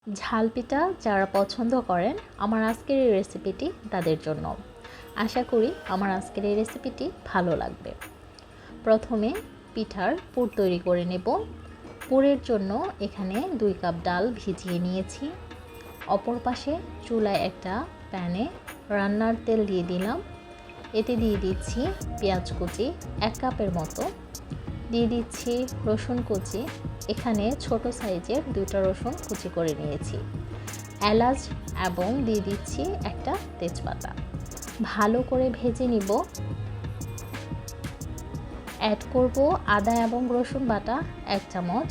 ঝাল পিঠা যারা পছন্দ করেন আমার আজকের এই রেসিপিটি তাদের জন্য। আশা করি আমার আজকের এই রেসিপিটি ভালো লাগবে। প্রথমে পিঠার পুর তৈরি করে নেব। পুরের জন্য এখানে 2 কাপ ডাল ভিজিয়ে নিয়েছি। অপর পাশে চুলায় একটা প্যানে রান্নার তেল দিয়ে দিলাম। এতে দিয়ে দিচ্ছি পেঁয়াজ কুচি 1 কাপের মতো, দিয়ে দিচ্ছি রসুন কুচি, এখানে ছোট সাইজের 2টা রসুন কুচি করে নিয়েছি, এলাচ এবং দিয়ে দিচ্ছি একটা তেজপাতা। ভালো করে ভেজে নিব। অ্যাড করব আদা এবং রসুন বাটা 1 চামচ।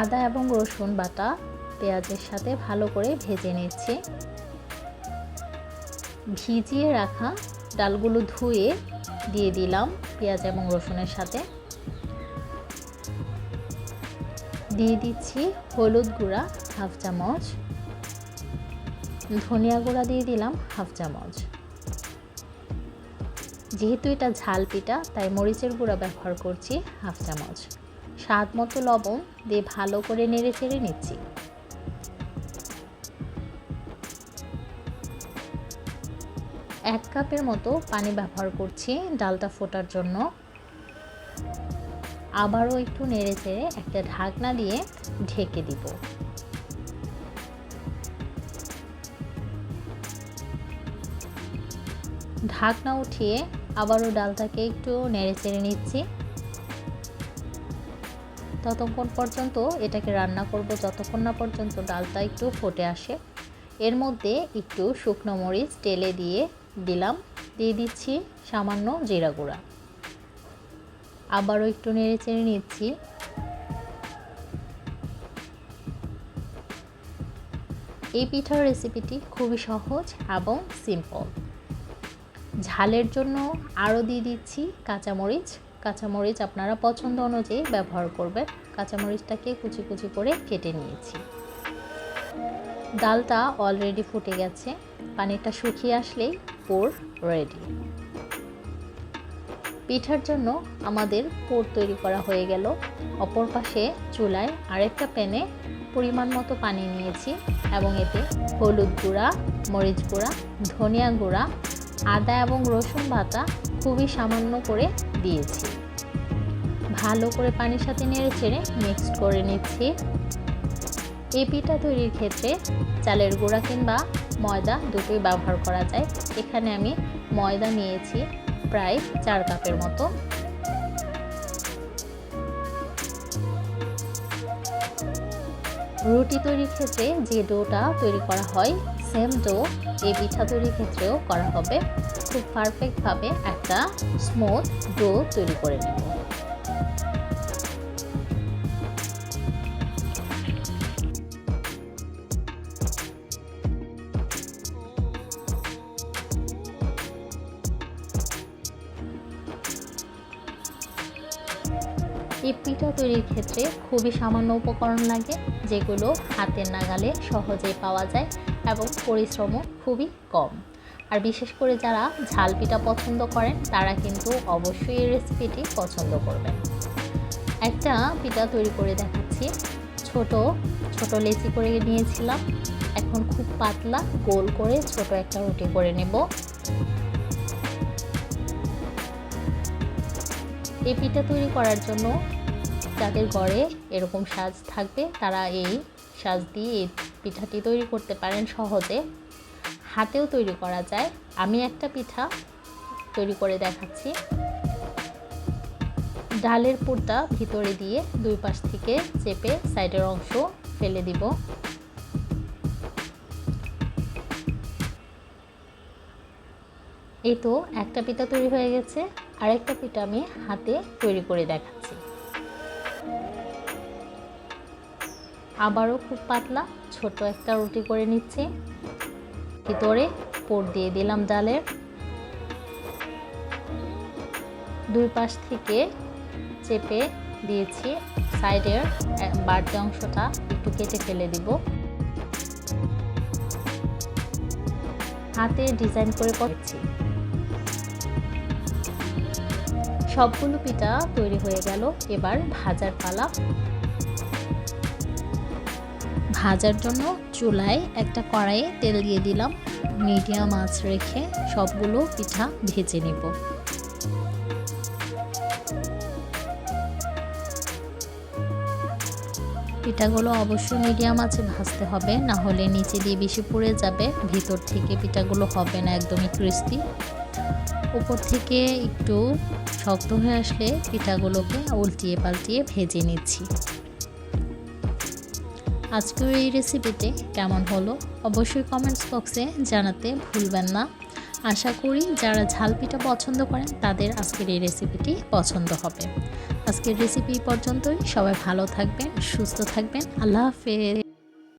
আদা এবং রসুন বাটা পেঁয়াজের সাথে ভালো করে ভেজে নিচ্ছি। ভিজিয়ে রাখা ডালগুলো ধুয়ে দিয়ে দিলাম পেঁয়াজ এবং রসুনের সাথে। দিয়ে দিচ্ছি হলুদ গুঁড়া 1/2 চামচ, ধনিয়া গুঁড়া দিয়ে দিলাম 1/2 চামচ। যেহেতু এটা ঝাল পিঠা তাই মরিচের গুঁড়া ব্যবহার করছি 1/2 চামচ। স্বাদ মতো লবণ দিয়ে ভালো করে নেড়ে চেড়ে নিচ্ছি। এক কাপের মতো পানি ব্যবহার করছি ডালটা ফোটার জন্য। আবারও একটু নেড়ে চেড়ে একটা ঢাকনা দিয়ে ঢেকে দিব। ঢাকনা উঠিয়ে আবারও ডালটাকে একটু নেড়ে চেড়ে নিচ্ছি। ততক্ষণ পর্যন্ত এটাকে রান্না করব যতক্ষণ না পর্যন্ত ডালটা একটু ফুটে আসে। এর মধ্যে একটু শুকনো মরিচ টেলে দিয়ে দিলাম, দিয়ে দিচ্ছি সামান্য জিরা গুঁড়া। আবারও একটু নেড়ে চেড়ে নিচ্ছি। এই পিঠার রেসিপিটি খুবই সহজ এবং সিম্পল। ঝালের জন্য আরও দিয়ে দিচ্ছি কাঁচামরিচ। কাঁচামরিচ আপনারা পছন্দ অনুযায়ী ব্যবহার করবেন। কাঁচামরিচটাকে কুচি কুচি করে কেটে নিয়েছি। ডালটা অলরেডি ফুটে গেছে, পানিটা শুকিয়ে আসলেই পুর রেডি। পিঠার জন্য আমাদের পুর তৈরি করা হয়ে গেল। অপর পাশে চুলায় আরেকটা প্যানে পরিমাণ মতো পানি নিয়েছি এবং এতে হলুদ গুঁড়া, মরিচ গুঁড়া, ধনিয়া গুঁড়া, আদা এবং রসুন বাটা খুবই সামান্য করে দিয়েছি। ভালো করে পানির সাথে নেড়ে চেড়ে মিক্সড করে নিচ্ছি। এই পিঠা তৈরির ক্ষেত্রে চালের গুঁড়া কিংবা ময়দা দুটোই ব্যবহার করা যায়। এখানে আমি ময়দা নিয়েছি প্রায় 4 কাপের মতো। রুটি তৈরির ক্ষেত্রে যে ডোটা তৈরি করা হয় সেম ডো এই পিঠা তৈরির ক্ষেত্রেও করা হবে। খুব পারফেক্টভাবে একটা স্মুথ ডো তৈরি করে নেব। এই পিঠা তৈরির ক্ষেত্রে খুবই সামান্য উপকরণ লাগে, যেগুলো হাতের নাগালে সহজেই পাওয়া যায় এবং পরিশ্রমও খুবই কম। আর বিশেষ করে যারা ঝাল পিঠা পছন্দ করেন তারা কিন্তু অবশ্যই এই রেসিপিটি পছন্দ করবেন। একটা পিঠা তৈরি করে দেখাচ্ছি। ছোট ছোট লেচি করে নিয়েছিলাম। এখন খুব পাতলা গোল করে ছোট একটা রুটি করে নেব। এই পিঠা তৈরি করার জন্য যাদের ঘরে এরকম সাজ থাকবে তারা এই সাজ দিয়ে এই পিঠাটি তৈরি করতে পারেন সহজে। হাতেও তৈরি করা যায়। আমি একটা পিঠা তৈরি করে দেখাচ্ছি। ডালের পুরটা ভিতরে দিয়ে 2 পাশ থেকে চেপে সাইডের অংশ ফেলে দিব। এই তো একটা পিঠা তৈরি হয়ে গেছে। আরেকটা পিঠা আমি হাতে তৈরি করে দেখাচ্ছি। আবারও খুব পাতলা ছোট একটা রুটি করে নিচ্ছি। ভিতরে পুর দিয়ে দিলাম ডালের। 2 পাশ থেকে চেপে দিয়েছি। সাইডের বাড়তি অংশটা একটু কেটে ফেলে দিব। হাতে ডিজাইন করে করছি। সবগুলো পিঠা তৈরি হয়ে গেল। এবার ভাজার পালা। ভাজার জন্য চুলায় একটা কড়াইয়ে তেল দিয়ে দিলাম। মিডিয়াম আঁচ রেখে সবগুলো পিঠা ভেজে নেব। পিঠাগুলো অবশ্যই মিডিয়াম আঁচে ভাজতে হবে, না হলে নিচে দিয়ে বেশি পুড়ে যাবে, ভিতর থেকে পিঠাগুলো হবে না একদমই ক্রিস্পি। উপর থেকে একটু শক্ত হয়ে আসলে পিঠাগুলোকে উল্টিয়ে পাল্টিয়ে ভেজে নিচ্ছি। আজকের এই রেসিপিটি কেমন হলো অবশ্যই কমেন্টস বক্সে জানাতে ভুলবেন না। আশা করি যারা ঝাল পিঠা পছন্দ করেন তাদের আজকের এই রেসিপিটি পছন্দ হবে। আজকের রেসিপি পর্যন্তই। সবাই ভালো থাকবেন, সুস্থ থাকবেন। আল্লাহ হাফেজ।